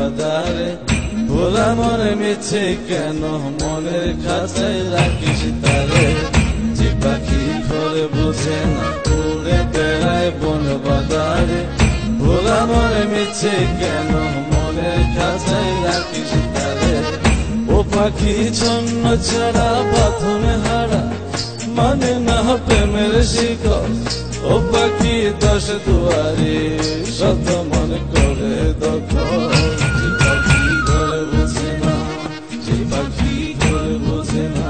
বাদারে ভোলা মনে মিছে কেন মনের খাঁচায় রাখিস তারে যে পাখি ঘরে বুঝে না উড়ে বেড়ায় বন বাদারে ভোলা মনে মিছে কেন মনের খাঁচায় রাখিস তারে ও পাখি ছন্ন ছাড়া বাঁধনে হারা মানে না প্রেমের শিকল ও পাখি দশ দুয়ারে শত মন করে দখল যে পাখি ঘরে বোঝে না যে পাখি ঘরে বোঝে না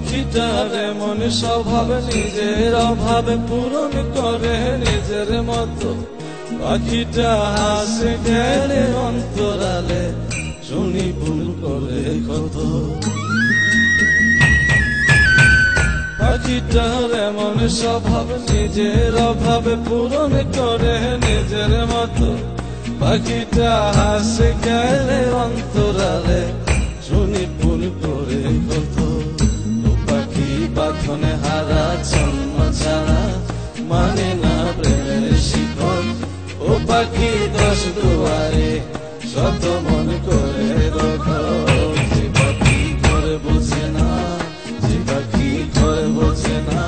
পাখিটার এমন স্বভাব নিজের অভাবে পূরণ করে নিজের মতো পাখিটা হাসে গেলে অন্তরালে শুনি ভুল করে কত পাখিটার এমন স্বভাব নিজের অভাবে পূরণ করে নিজের মতো পাখিটা হাসে গেলে অন্তরালে শুনি ভুল করে কত বাঁধনে হারা জন্ম ছাড়া মানে না প্রেমের শিকল ও পাখি দশ দুয়ারে শত মন করে দখল যে পাখি ঘরে বোঝে না যে পাখি ঘরে বোঝে না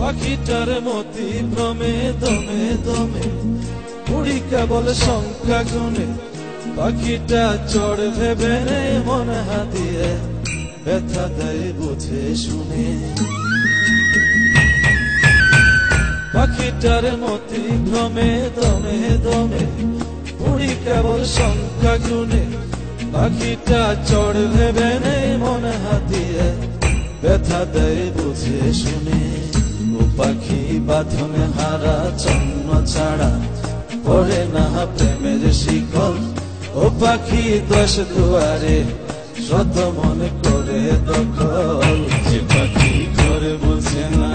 পাখিটার মতি ভ্রমে দমে দমে উড়ি কেবল সংখ্যা গুনে পাখিটা চড় ভেবে নে মন হাতিয়ে ব্যথা দেয় বুঝে শুনে পাখিটার মতি ভ্রমে দমে দমে উড়ি কেবল সংখ্যা গুনে পাখিটা চড় ভেবে নে মন হাতিয়ে ব্যথা দেয় বুঝে শুনে ও পাখি বাঁধনে হারা জন্ম ছাড়া পড়ে না প্রেমের শিকল ও পাখি দশ দুয়ারে শত মন করে দখল যে পাখি ঘরে বোঝে না